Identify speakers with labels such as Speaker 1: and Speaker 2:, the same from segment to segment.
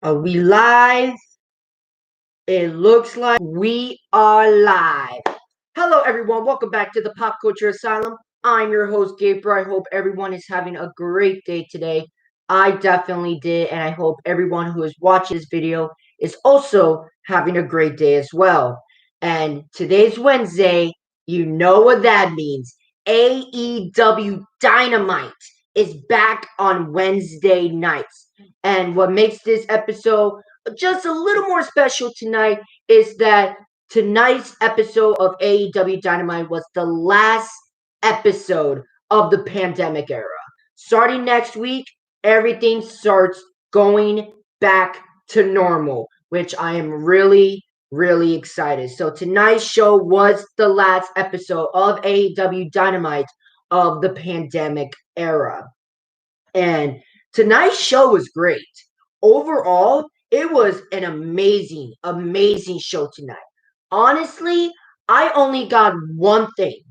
Speaker 1: Are we live? It looks like we are live. Hello, everyone. Welcome back to the Pop Culture Asylum. I'm your host, Gabriel. I hope everyone is having a great day today. I definitely did, and I hope everyone who is watching this video is also having a great day as well. And today's Wednesday. You know what that means. AEW Dynamite is back on Wednesday nights. And what makes this episode just a little more special tonight is that tonight's episode of AEW Dynamite was the last episode of the pandemic era. Starting next week, everything starts going back to normal, which I am really excited. So tonight's show was the last episode of AEW Dynamite of the pandemic era. And tonight's show was great. Overall, it was an amazing show tonight. Honestly, I only got one thing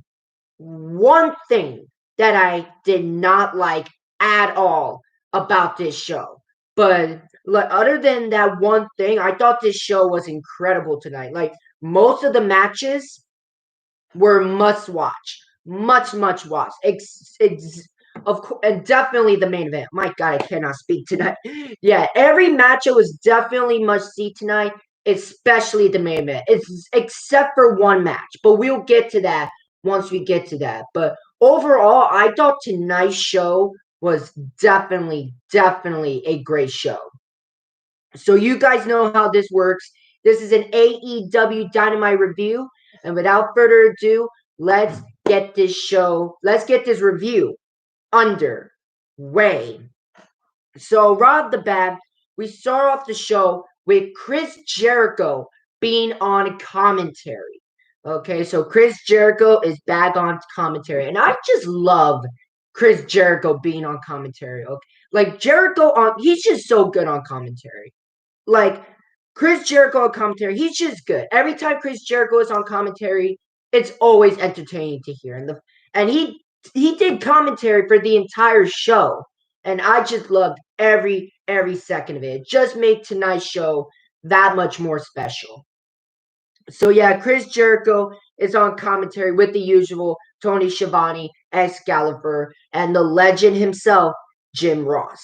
Speaker 1: that I did not like at all about this show. But other than that one thing, I thought this show was incredible tonight. Like most of the matches were must watch, much watch. Of course, and definitely the main event. My God, I cannot speak tonight. Yeah, every matchup was definitely must see tonight, especially the main event. It's except for one match, but we'll get to that once we get to that. But overall, I thought tonight's show was definitely a great show. So you guys know how this works. This is an AEW Dynamite review, and without further ado, let's get this review underway. So right off the bat, we start off the show with Chris Jericho being on commentary. Okay, so Chris Jericho is back on commentary, and I just love Chris Jericho being on commentary. Okay, like he's just so good on commentary. Like Chris Jericho on commentary, he's just good. Every time Chris Jericho is on commentary, it's always entertaining to hear. And he did commentary for the entire show, and I just loved every second of it. It just made tonight's show that much more special. So yeah, Chris Jericho is on commentary with the usual Tony Schiavone, Excalibur, and the legend himself, Jim Ross.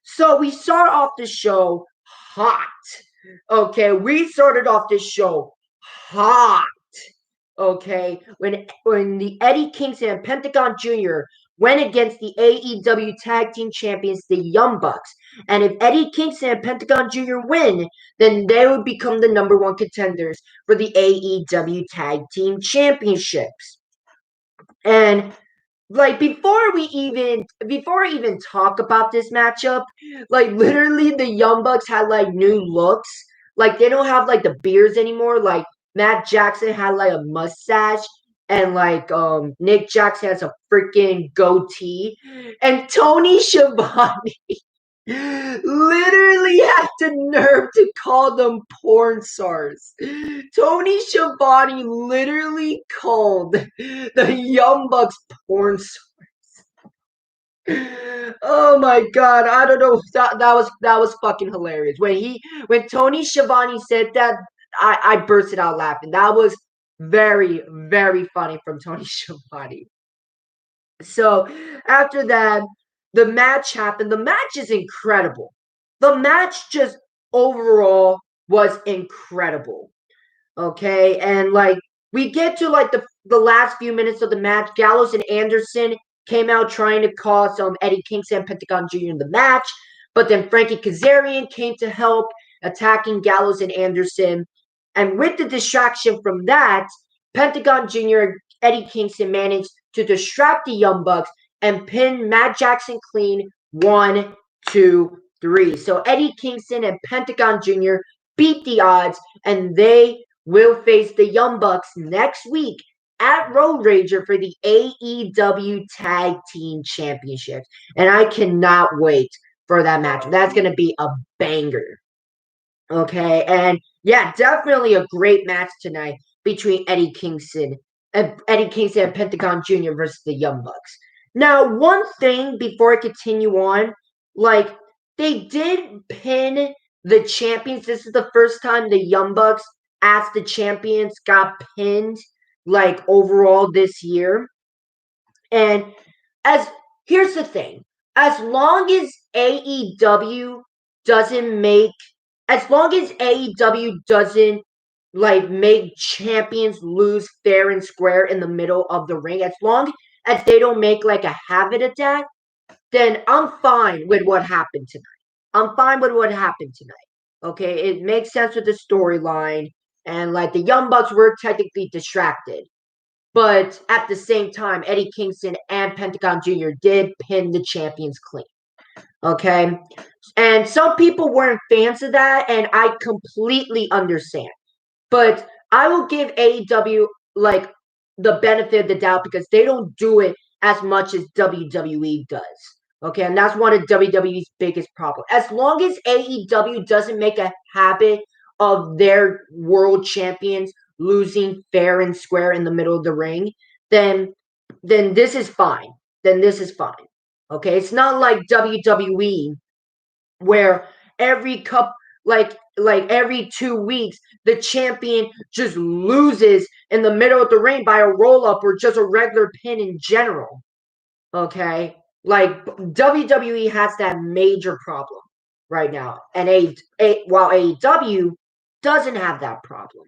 Speaker 1: So we start off the show hot. Okay, we started off this show hot. Okay, when the Eddie Kingston and Pentagon Jr. went against the AEW Tag Team Champions, the Young Bucks. And if Eddie Kingston and Pentagon Jr. win, then they would become the number one contenders for the AEW Tag Team Championships. And like before I even talk about this matchup, like literally the Young Bucks had like new looks. Like they don't have like the beards anymore. Like Matt Jackson had like a mustache, and like Nick Jackson has a freaking goatee, and Tony Schiavone literally had the nerve to call them porn stars. Tony Schiavone literally called the Young Bucks porn stars. Oh my God, I don't know. That was fucking hilarious. When Tony Schiavone said that, I bursted out laughing. That was very funny from Tony Schiavone. So after that, the match happened. The match is incredible. The match just overall was incredible. Okay, and like we get to like the last few minutes of the match, Gallows and Anderson came out trying to cause Eddie Kingston and Pentagon Jr. in the match, but then Frankie Kazarian came to help, attacking Gallows and Anderson. And with the distraction from that, Pentagon Jr. and Eddie Kingston managed to distract the Young Bucks and pin Matt Jackson clean 1, 2, 3. So Eddie Kingston and Pentagon Jr. beat the odds, and they will face the Young Bucks next week at Road Rager for the AEW Tag Team Championships. And I cannot wait for that match. That's going to be a banger. Okay, and yeah, definitely a great match tonight between Eddie Kingston and Pentagon Jr. versus the Young Bucks. Now, one thing before I continue on, like they did pin the champions. This is the first time the Young Bucks, as the champions, got pinned like overall this year. And as here's the thing, as long as AEW doesn't make, as long as AEW doesn't like make champions lose fair and square in the middle of the ring, as long as they don't make like a habit of that, then I'm fine with what happened tonight. I'm fine with what happened tonight. Okay, it makes sense with the storyline, and like the Young Bucks were technically distracted. But at the same time, Eddie Kingston and Pentagon Jr. did pin the champions clean. Okay. And some people weren't fans of that, and I completely understand. But I will give AEW like the benefit of the doubt because they don't do it as much as WWE does. Okay, and that's one of WWE's biggest problems. As long as AEW doesn't make a habit of their world champions losing fair and square in the middle of the ring, then this is fine. Then this is fine. Okay, it's not like WWE where every cup like every 2 weeks the champion just loses in the middle of the ring by a roll up or just a regular pin in general. Okay, like WWE has that major problem right now, and while AEW doesn't have that problem.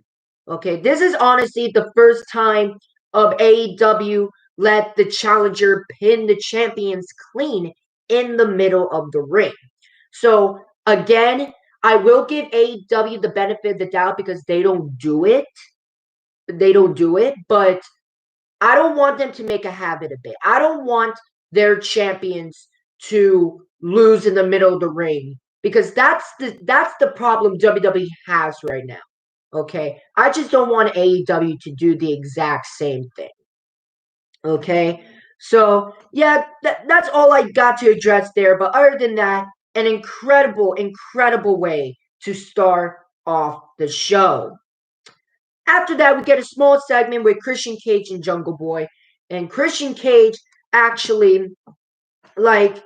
Speaker 1: Okay, this is honestly the first time of AEW let the challenger pin the champions clean in the middle of the ring. So again, I will give AEW the benefit of the doubt because they don't do it. They don't do it, but I don't want them to make a habit of it. I don't want their champions to lose in the middle of the ring because that's the problem WWE has right now. Okay, I just don't want AEW to do the exact same thing. Okay, so yeah, that's all I got to address there. But other than that, an incredible way to start off the show. After that, we get a small segment with Christian Cage and Jungle Boy, and Christian Cage actually like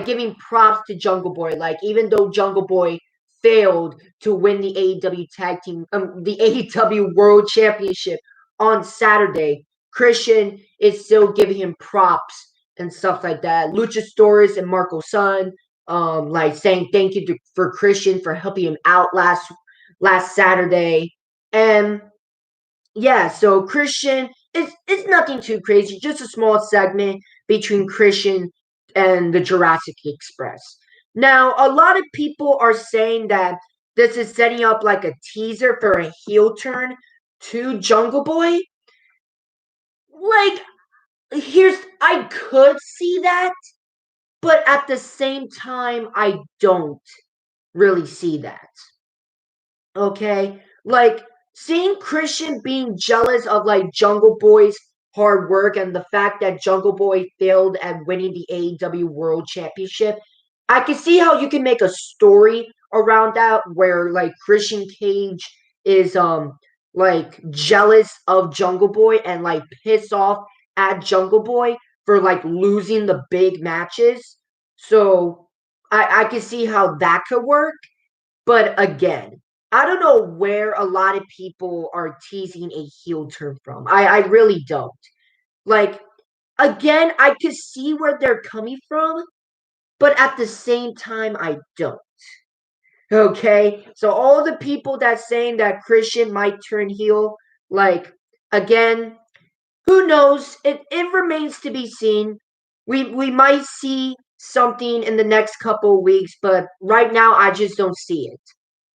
Speaker 1: giving props to Jungle Boy. Like even though Jungle Boy failed to win the the AEW World Championship on Saturday, Christian is still giving him props and stuff like that. Luchasaurus and Marco Sun, like saying thank you for Christian for helping him out last Saturday, and yeah, so Christian it's nothing too crazy, just a small segment between Christian and the Jurassic Express. Now, a lot of people are saying that this is setting up like a teaser for a heel turn to Jungle Boy. Like, I could see that, but at the same time, I don't really see that. Okay, like seeing Christian being jealous of like Jungle Boy's hard work and the fact that Jungle Boy failed at winning the AEW World Championship, I can see how you can make a story around that where like Christian Cage is like jealous of Jungle Boy and like pissed off at Jungle Boy for like losing the big matches. So I can see how that could work. But again, I don't know where a lot of people are teasing a heel turn from. I really don't. Like, again, I could see where they're coming from, but at the same time, I don't. Okay? So, all the people that's saying that Christian might turn heel, like, again, who knows? It remains to be seen. We might see something in the next couple of weeks, but right now, I just don't see it.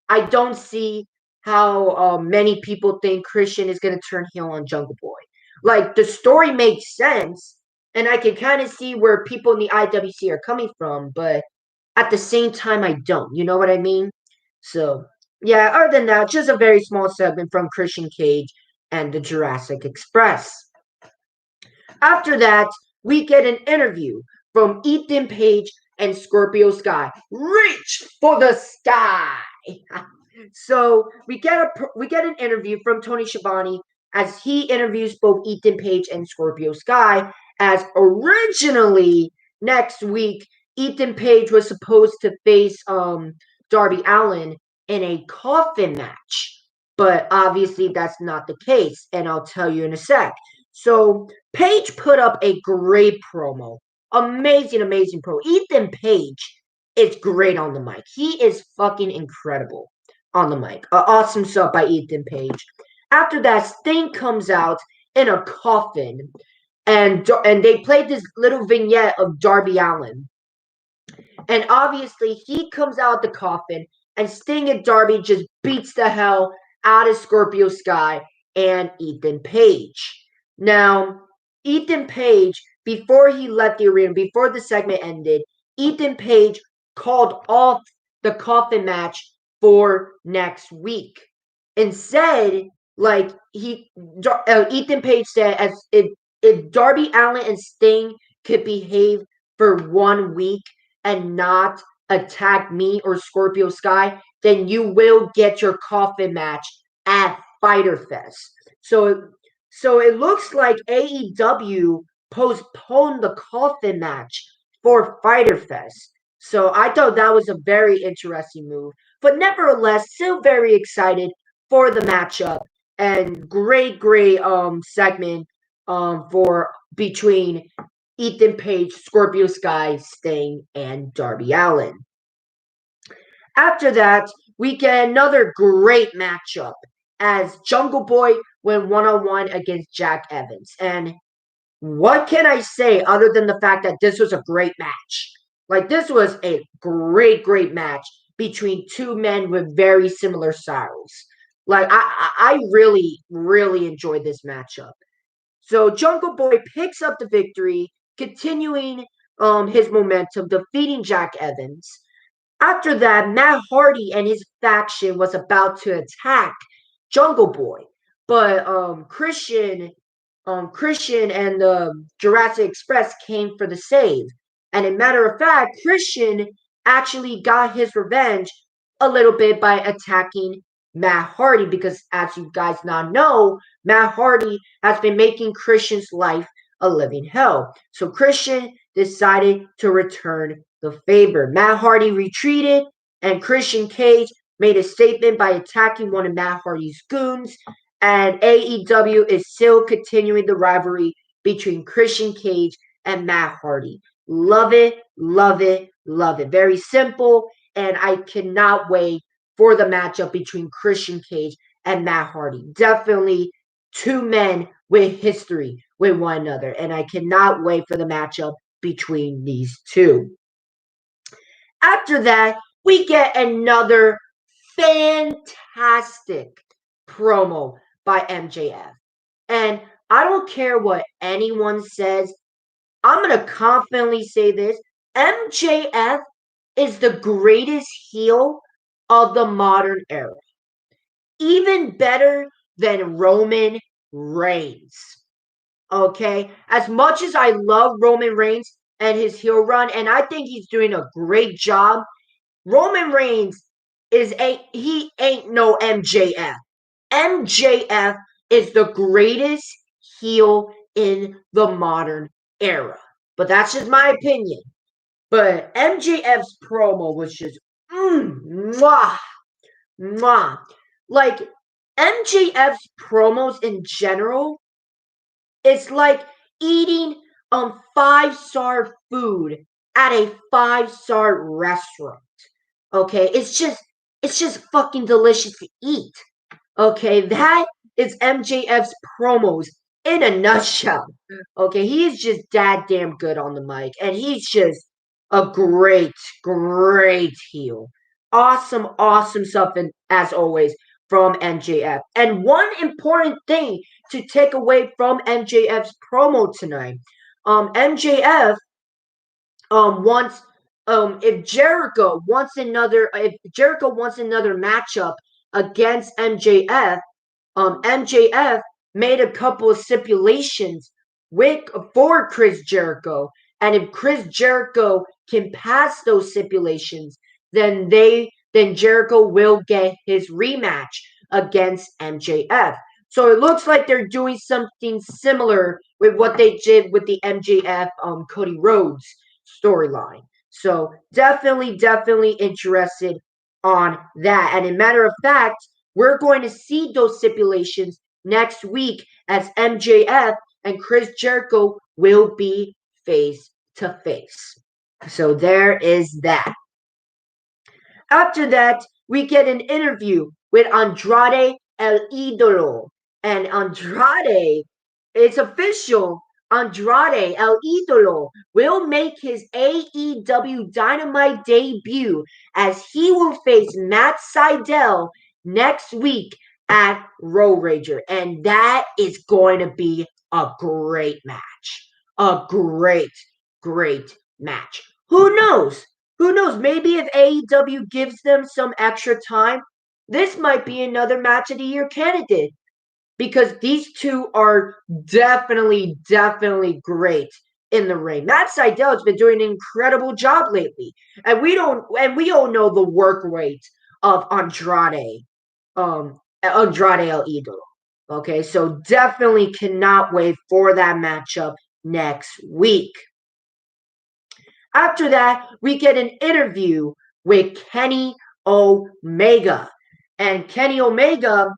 Speaker 1: I don't see how many people think Christian is going to turn heel on Jungle Boy. Like the story makes sense, and I can kind of see where people in the IWC are coming from, but at the same time, I don't. You know what I mean? So yeah. Other than that, just a very small segment from Christian Cage and the Jurassic Express. After that, we get an interview from Ethan Page and Scorpio Sky. Reach for the sky. So we get an interview from Tony Schiavone as he interviews both Ethan Page and Scorpio Sky. As originally next week, Ethan Page was supposed to face Darby Allin in a coffin match. But obviously, that's not the case, and I'll tell you in a sec. So, Paige put up a great promo. Amazing, amazing pro. Ethan Page is great on the mic. He is fucking incredible on the mic. Awesome stuff by Ethan Page. After that, Sting comes out in a coffin, and they played this little vignette of Darby Allin. And obviously, he comes out the coffin, and Sting and Darby just beats the hell out of Scorpio Sky and Ethan Page. Now, Ethan Page, before he left the arena, before the segment ended, Ethan Page called off the coffin match for next week and said, like, Ethan Page said, as if Darby Allin and Sting could behave for 1 week and not attack me or Scorpio Sky, then you will get your coffin match at Fyter Fest. So it looks like AEW postponed the coffin match for Fyter Fest. So I thought that was a very interesting move. But nevertheless, still very excited for the matchup, and great segment for between Ethan Page, Scorpio Sky, Sting, and Darby Allin. After that, we get another great matchup as Jungle Boy went one-on-one against Jack Evans. And what can I say other than the fact that this was a great match? Like, this was a great match between two men with very similar styles. Like, I really enjoyed this matchup. So Jungle Boy picks up the victory, continuing his momentum, defeating Jack Evans. After that, Matt Hardy and his faction was about to attack Jungle Boy, but Christian and the Jurassic Express came for the save. And a matter of fact, Christian actually got his revenge a little bit by attacking Matt Hardy, because as you guys now know, Matt Hardy has been making Christian's life a living hell. So Christian decided to return the favor. Matt Hardy retreated, and Christian Cage made a statement by attacking one of Matt Hardy's goons. And AEW is still continuing the rivalry between Christian Cage and Matt Hardy. Love it, love it, love it. Very simple, and I cannot wait for the matchup between Christian Cage and Matt Hardy. Definitely two men with history with one another, and I cannot wait for the matchup between these two. After that, we get another fantastic promo by MJF. And I don't care what anyone says, I'm going to confidently say this. MJF is the greatest heel of the modern era. Even better than Roman Reigns. Okay? As much as I love Roman Reigns and his heel run, and I think he's doing a great job, Roman Reigns he ain't no MJF. MJF is the greatest heel in the modern era. But that's just my opinion. But MJF's promo was just mwah, mwah. Like, MJF's promos in general, it's like eating 5-star food at a 5-star restaurant. Okay, it's just fucking delicious to eat. Okay, that is MJF's promos in a nutshell. Okay, he is just damn good on the mic, and he's just a great heel. Awesome stuff, and as always, from MJF. And one important thing to take away from MJF's promo tonight, MJF wants if Jericho wants another matchup against MJF, MJF made a couple of stipulations for Chris Jericho, and if Chris Jericho can pass those stipulations, then Jericho will get his rematch against MJF. So it looks like they're doing something similar with what they did with the MJF Cody Rhodes storyline. So definitely interested on that. And a matter of fact, we're going to see those stipulations next week as MJF and Chris Jericho will be face to face. So there is that. After that, we get an interview with Andrade El Idolo. And Andrade, it's official. Andrade El Idolo will make his AEW Dynamite debut as he will face Matt Sydal next week at Road Rager. And that is going to be a great match. A great match. Who knows? Who knows? Maybe if AEW gives them some extra time, this might be another match of the year candidate because these two are definitely great in the ring. Matt Seidel's been doing an incredible job lately, and we all know the work rate of Andrade El Idolo. Okay, so definitely cannot wait for that matchup next week. After that, we get an interview with Kenny Omega. And Kenny Omega,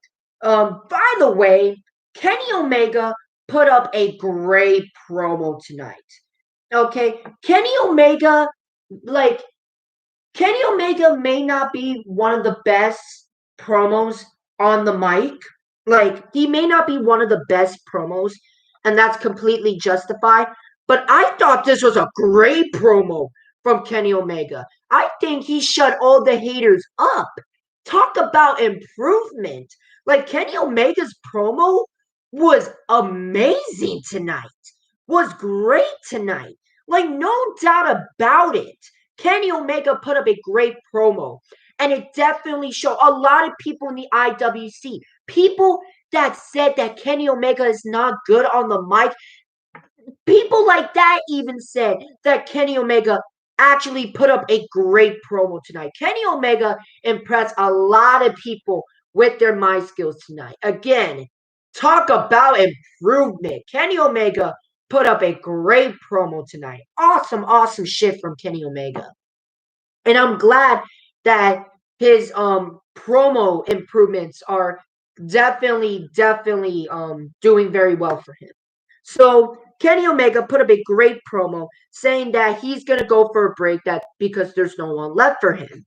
Speaker 1: by the way, Kenny Omega put up a great promo tonight. Okay, Kenny Omega may not be one of the best promos on the mic. Like, he may not be one of the best promos, and that's completely justified. But I thought this was a great promo from Kenny Omega. I think he shut all the haters up. Talk about improvement. Like, Kenny Omega's promo was amazing tonight. Was great tonight. Like, no doubt about it. Kenny Omega put up a great promo. And it definitely showed a lot of people in the IWC. People that said that Kenny Omega is not good on the mic. People like that even said that Kenny Omega actually put up a great promo tonight. Kenny Omega impressed a lot of people with their mic skills tonight. Again, talk about improvement. Kenny Omega put up a great promo tonight. Awesome shit from Kenny Omega. And I'm glad that his promo improvements are definitely doing very well for him. So Kenny Omega put up a great promo saying that he's gonna go for a break because there's no one left for him.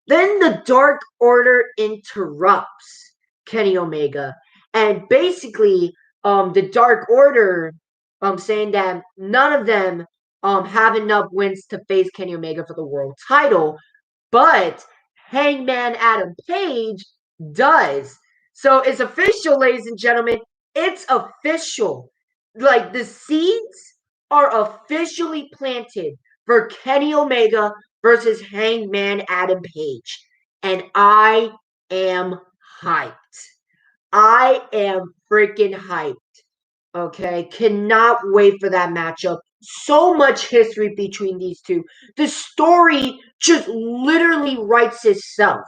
Speaker 1: Then the Dark Order interrupts Kenny Omega, and basically, the Dark Order, saying that none of them have enough wins to face Kenny Omega for the world title, but Hangman Adam Page does. So it's official, ladies and gentlemen. It's official. Like, the seeds are officially planted for Kenny Omega versus Hangman Adam Page. And I am hyped. I am freaking hyped. Okay, cannot wait for that matchup. So much history between these two. The story just literally writes itself.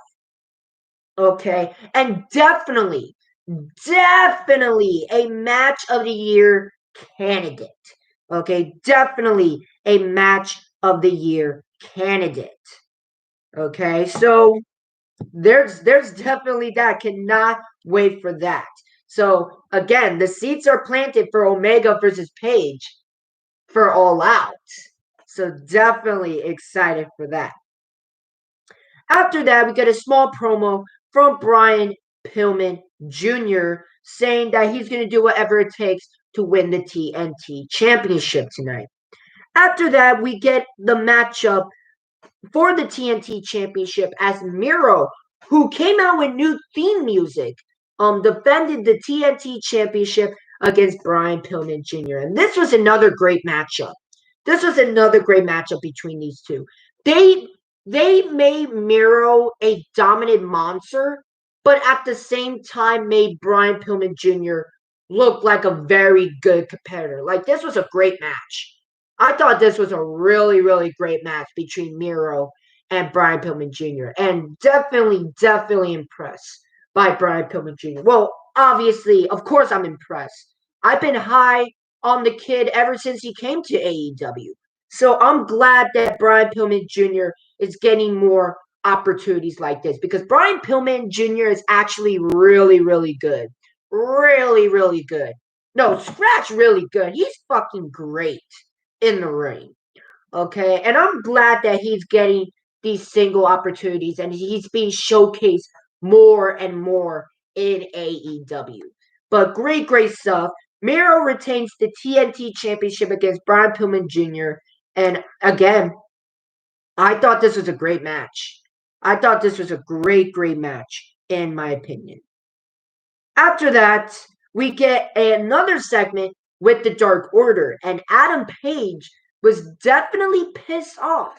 Speaker 1: Okay, and definitely a match of the year candidate. Okay, definitely a match of the year candidate. Okay, so there's definitely that. Cannot wait for that. So again, the seeds are planted for Omega versus Page for All Out. So definitely excited for that. After that, we get a small promo from Brian Pillman Jr. saying that he's going to do whatever it takes to win the TNT Championship tonight. After that, we get the matchup for the TNT Championship as Miro, who came out with new theme music, defended the TNT Championship against Brian Pillman Jr. And this was another great matchup. This was another great matchup between these two. They made Miro a dominant monster, but at the same time made Brian Pillman Jr. look like a very good competitor. Like, this was a great match. I thought this was a really great match between Miro and Brian Pillman Jr. And definitely impressed by Brian Pillman Jr. Well, obviously, of course I'm impressed. I've been high on the kid ever since he came to AEW. So I'm glad that Brian Pillman Jr. is getting more opportunities like this because Brian Pillman Jr. is actually really, really good. Really, really good. No, scratch really good. He's fucking great in the ring. Okay, and I'm glad that he's getting these single opportunities and he's being showcased more and more in AEW. But great, great stuff. Miro retains the TNT Championship against Brian Pillman Jr. And again, I thought this was a great match. I thought this was a great, great match, in my opinion. After that, we get another segment with the Dark Order, and Adam Page was definitely pissed off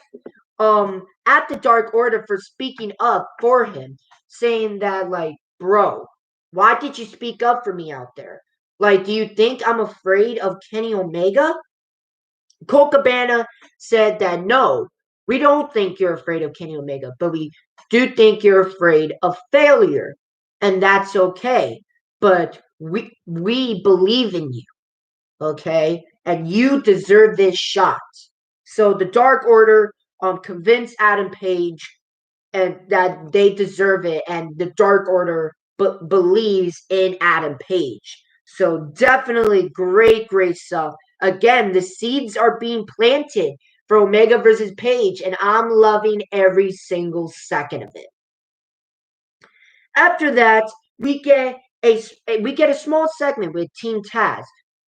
Speaker 1: at the Dark Order for speaking up for him, saying that, like, bro, why did you speak up for me out there? Like, do you think I'm afraid of Kenny Omega? Colt Cabana said that no, we don't think you're afraid of Kenny Omega, but we do think you're afraid of failure, and that's okay. But we believe in you, okay, and you deserve this shot. So the Dark Order convinced Adam Page and that they deserve it, and the Dark Order believes in Adam Page. So definitely great, great stuff. Again, the seeds are being planted for Omega versus Page, and I'm loving every single second of it. After that, we get a small segment with Team Taz.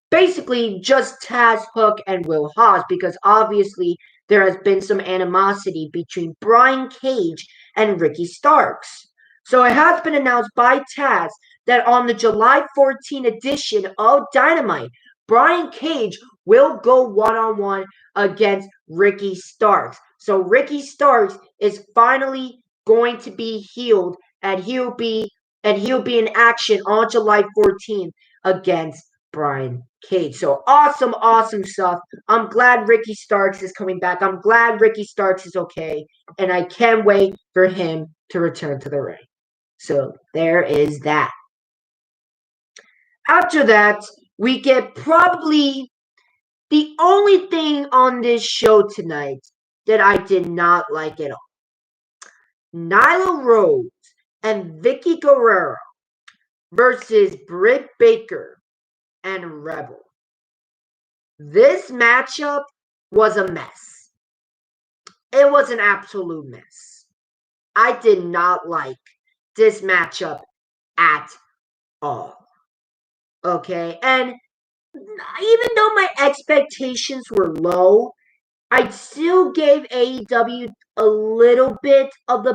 Speaker 1: Basically, just Taz, Hook, and Will Hobbs, because obviously there has been some animosity between Brian Cage and Ricky Starks. So it has been announced by Taz that on the July 14 edition of Dynamite, Brian Cage will go one-on-one against Ricky Starks. So Ricky Starks is finally going to be healed, and he'll be in action on July 14th against Brian Cage. So awesome, awesome stuff. I'm glad Ricky Starks is coming back. I'm glad Ricky Starks is okay, and I can't wait for him to return to the ring. So there is that. After that, we get probably the only thing on this show tonight that I did not like at all. Nyla Rose and Vicky Guerrero versus Britt Baker and Rebel. This matchup was a mess. It was an absolute mess. I did not like this matchup at all. Okay, and even though my expectations were low, I still gave AEW a little bit of the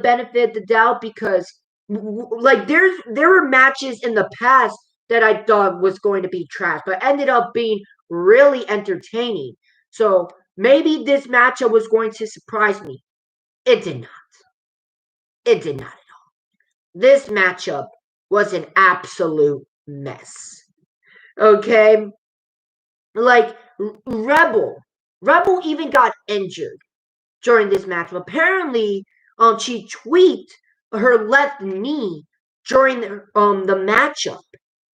Speaker 1: benefit of the doubt because like there were matches in the past that I thought was going to be trash, but ended up being really entertaining. So maybe this matchup was going to surprise me. It did not. It did not at all. This matchup was an absolute mess. Okay? Like Rebel. Rebel even got injured during this match. Apparently, she tweaked her left knee during the matchup.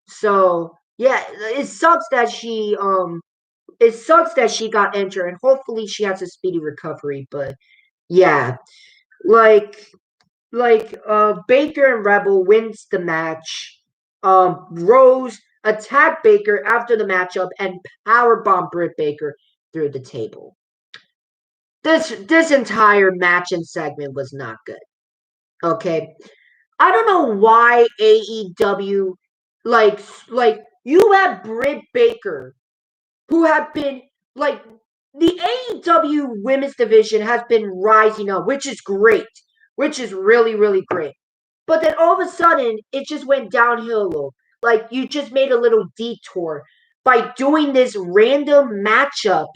Speaker 1: So yeah, it sucks that she got injured, and hopefully she has a speedy recovery. But yeah, like Baker and Rebel wins the match. Rose attacked Baker after the matchup and powerbombed Britt Baker through the table. This entire match and segment was not good. Okay, I don't know why AEW like you have Britt Baker, who have been like the AEW women's division has been rising up, which is great, which is really, really great. But then all of a sudden, it just went downhill a little. Like you just made a little detour by doing this random matchup,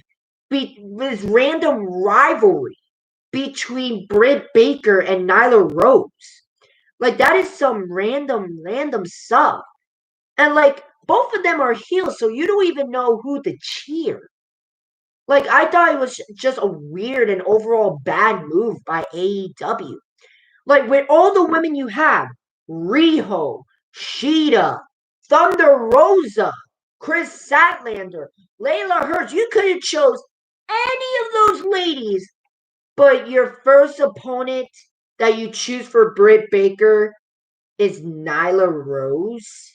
Speaker 1: this random rivalry between Britt Baker and Nyla Rose. Like that is some random stuff. And like both of them are heels, so you don't even know who to cheer. Like I thought it was just a weird and overall bad move by AEW. Like with all the women you have, Riho, Sheeta, Thunder Rosa, Chris Statlander, Layla Hirsch, you could have chose any of those ladies but your first opponent that you choose for Britt Baker is Nyla Rose.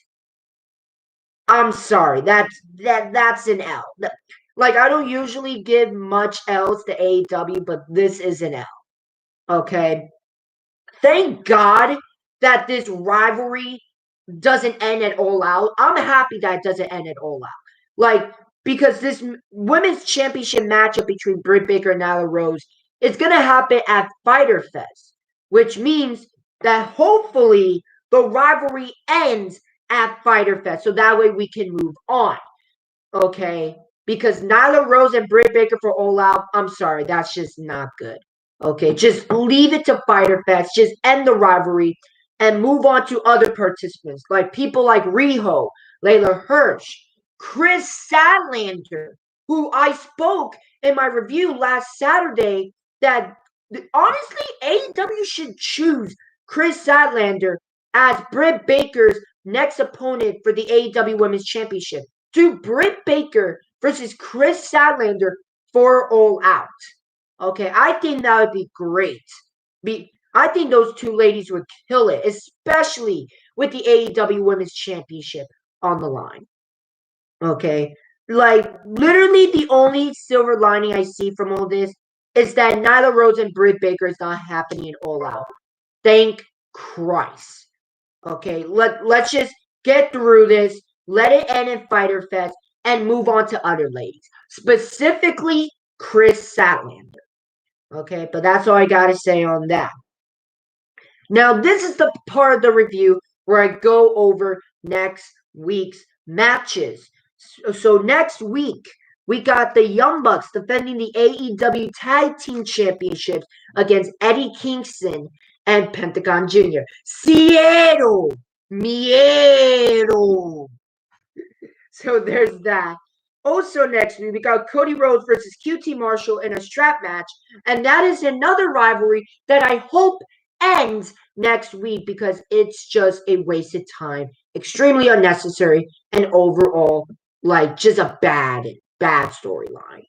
Speaker 1: I'm sorry, that's an L. Like, I don't usually give much L's to AEW, but this is an L. Okay. Thank God that this rivalry doesn't end at All Out. I'm happy that it doesn't end at All Out. Like, because this women's championship matchup between Britt Baker and Nyla Rose is going to happen at Fyter Fest, which means that hopefully the rivalry ends at Fyter Fest, so that way we can move on. Okay? Because Nyla Rose and Britt Baker for All Out, I'm sorry, that's just not good. Okay, just leave it to Fyter Fest. Just end the rivalry and move on to other participants, like people like Riho, Layla Hirsch, Chris Sadlander, who I spoke in my review last Saturday that honestly AEW should choose Chris Sadlander as Britt Baker's next opponent for the AEW Women's Championship. Do Britt Baker versus Chris Sadlander for All Out. Okay, I think that would be great. I think those two ladies would kill it, especially with the AEW Women's Championship on the line. Okay, like literally the only silver lining I see from all this is that Nyla Rose and Britt Baker is not happening in All Out. Thank Christ. Okay, let's just get through this. Let it end in Fyter Fest and move on to other ladies, specifically Chris Satlander. Okay, but that's all I gotta say on that. Now, this is the part of the review where I go over next week's matches. So next week, we got the Young Bucks defending the AEW Tag Team Championships against Eddie Kingston and Pentagon Jr. Seattle! Miedo! So there's that. Also next week, we got Cody Rhodes versus QT Marshall in a strap match. And that is another rivalry that I hope ends next week because it's just a waste of time. Extremely unnecessary and overall, like, just a bad storyline.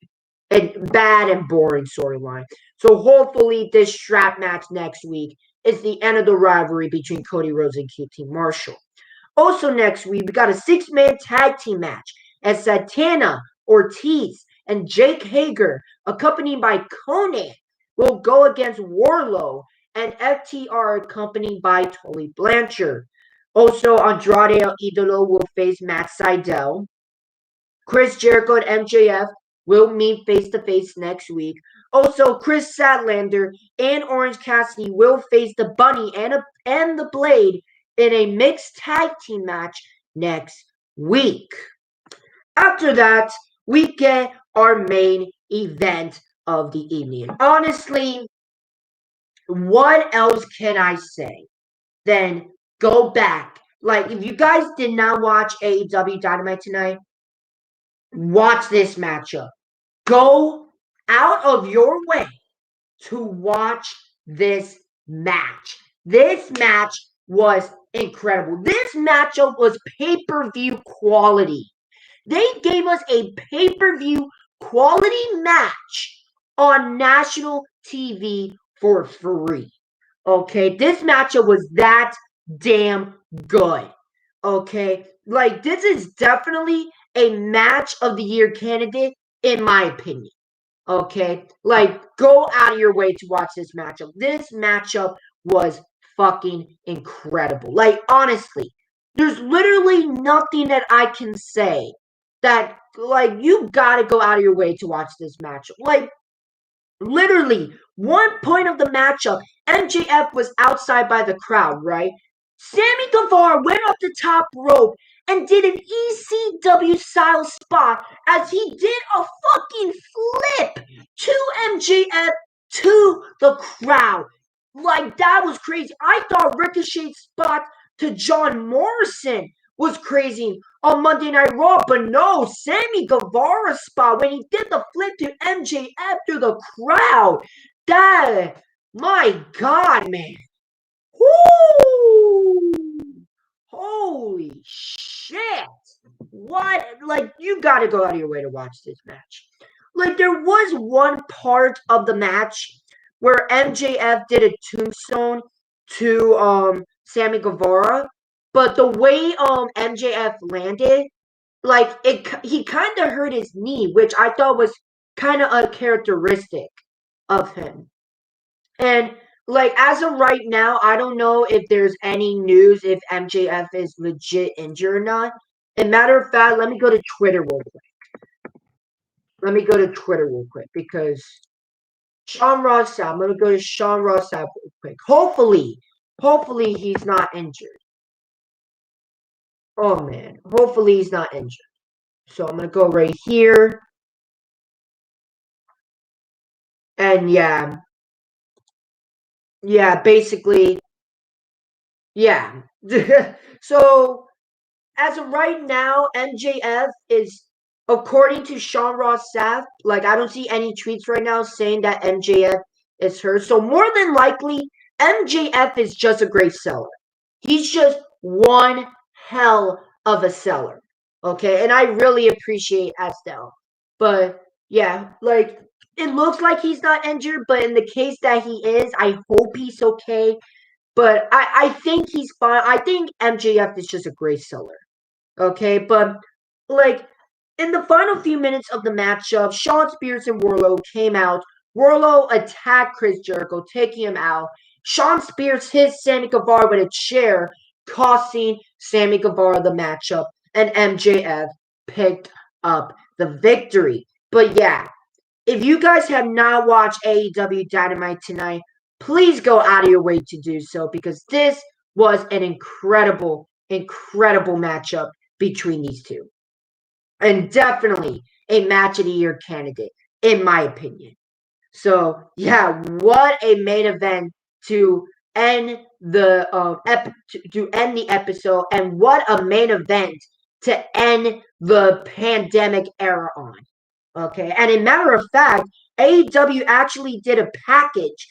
Speaker 1: And bad and boring storyline. So hopefully this strap match next week is the end of the rivalry between Cody Rhodes and QT Marshall. Also next week, we got a 6-man tag team match as Santana, Ortiz, and Jake Hager, accompanied by Conan, will go against Warlow and FTR, accompanied by Tully Blanchard. Also, Andrade El Idolo will face Matt Sydal. Chris Jericho and MJF will meet face-to-face next week. Also, Chris Sadlander and Orange Cassidy will face the Bunny and the Blade in a mixed tag team match next week. After that, we get our main event of the evening. Honestly, what else can I say than go back? Like, if you guys did not watch AEW Dynamite tonight, watch this matchup. Go out of your way to watch this match. This match was incredible. This matchup was pay-per-view quality. They gave us a pay-per-view quality match on national TV for free. Okay, this matchup was that damn good. Okay, like this is definitely a match of the year candidate in my opinion. Okay, like go out of your way to watch this matchup. This matchup was fucking incredible. Like honestly, there's literally nothing that I can say that like you gotta go out of your way to watch this matchup. Like literally, one point of the matchup, MJF was outside by the crowd, right? Sammy Guevara went up the top rope and did an ECW style spot as he did a fucking flip to MJF to the crowd. Like, that was crazy. I thought Ricochet's spot to John Morrison was crazy on Monday Night Raw, but no, Sammy Guevara's spot when he did the flip to MJF through the crowd. That, my God, man. Woo! Holy shit. What? Like, you gotta go out of your way to watch this match. Like, there was one part of the match where MJF did a tombstone to Sammy Guevara, but the way MJF landed, like he kind of hurt his knee, which I thought was kind of uncharacteristic of him. And like as of right now, I don't know if there's any news if MJF is legit injured or not. And matter of fact, let me go to Twitter real quick. Let me go to Twitter real quick because Sean Ross Sapp. I'm gonna go to Sean Ross Sapp real quick. Hopefully he's not injured. Oh man, hopefully he's not injured. So I'm gonna go right here. And yeah, basically, yeah. So as of right now, MJF is, according to Sean Ross Sapp, like I don't see any tweets right now saying that MJF is hurt. So more than likely, MJF is just a great seller. He's just one hell of a seller. Okay, and I really appreciate Estelle. But yeah, like it looks like he's not injured, but in the case that he is, I hope he's okay. But I think he's fine. I think MJF is just a great seller. Okay, but like in the final few minutes of the matchup, Shawn Spears and Wardlow came out. Wardlow attacked Chris Jericho, taking him out. Shawn Spears hit Sammy Guevara with a chair, costing Sammy Guevara the matchup, and MJF picked up the victory. But yeah, if you guys have not watched AEW Dynamite tonight, please go out of your way to do so because this was an incredible matchup between these two. And definitely a match of the year candidate, in my opinion. So yeah, what a main event to end the to end the episode, and what a main event to end the pandemic era on. Okay, and in matter of fact, AEW actually did a package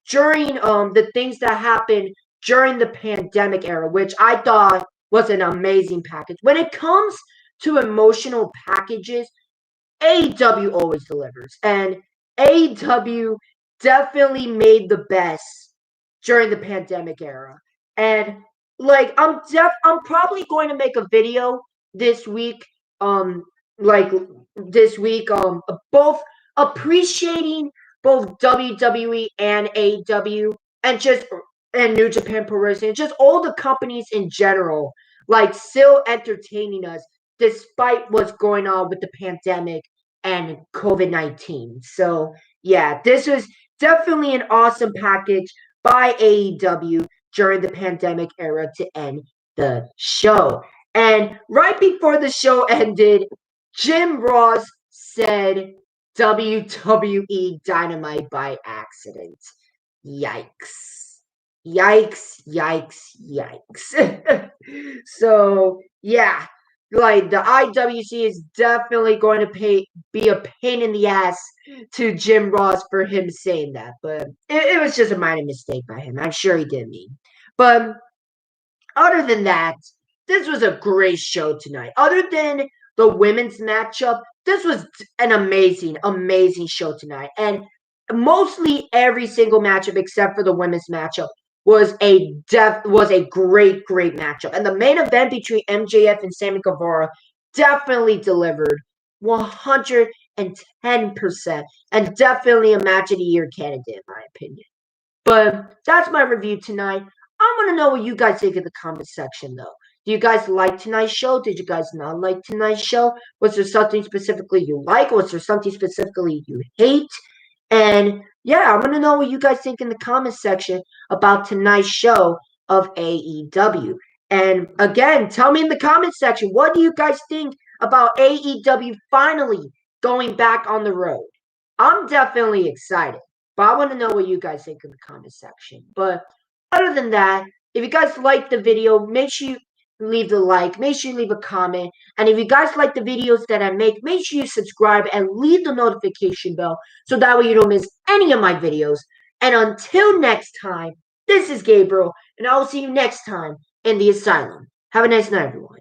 Speaker 1: during the things that happened during the pandemic era, which I thought was an amazing package. When it comes to emotional packages, AEW always delivers, and AEW definitely made the best during the pandemic era. And like I'm probably going to make a video this week, like this week, both appreciating both WWE and AEW, and just and New Japan Pro Wrestling, just all the companies in general, like still entertaining us despite what's going on with the pandemic and COVID-19. So yeah, this was definitely an awesome package by AEW during the pandemic era to end the show. And right before the show ended, Jim Ross said WWE Dynamite by accident. Yikes. Yikes. So, yeah, like the IWC is definitely going to be a pain in the ass to Jim Ross for him saying that, but it was just a minor mistake by him. I'm sure he didn't mean. But other than that, this was a great show tonight. Other than the women's matchup, this was an amazing show tonight. And mostly every single matchup except for the women's matchup was a great matchup. And the main event between MJF and Sammy Guevara definitely delivered 110%, and definitely a match of the year candidate in my opinion. But that's my review tonight. I want to know what you guys think in the comment section, though. Do you guys like tonight's show? Did you guys not like tonight's show? Was there something specifically you like? Was there something specifically you hate? And yeah, I want to know what you guys think in the comment section about tonight's show of AEW. And again, tell me in the comment section, what do you guys think about AEW finally going back on the road? I'm definitely excited. But I want to know what you guys think in the comment section. But other than that, if you guys like the video, make sure you leave the like, make sure you leave a comment. And if you guys like the videos that I make sure you subscribe and leave the notification bell so that way you don't miss any of my videos. And until next time, this is Gabriel, and I will see you next time in the asylum. Have a nice night, everyone.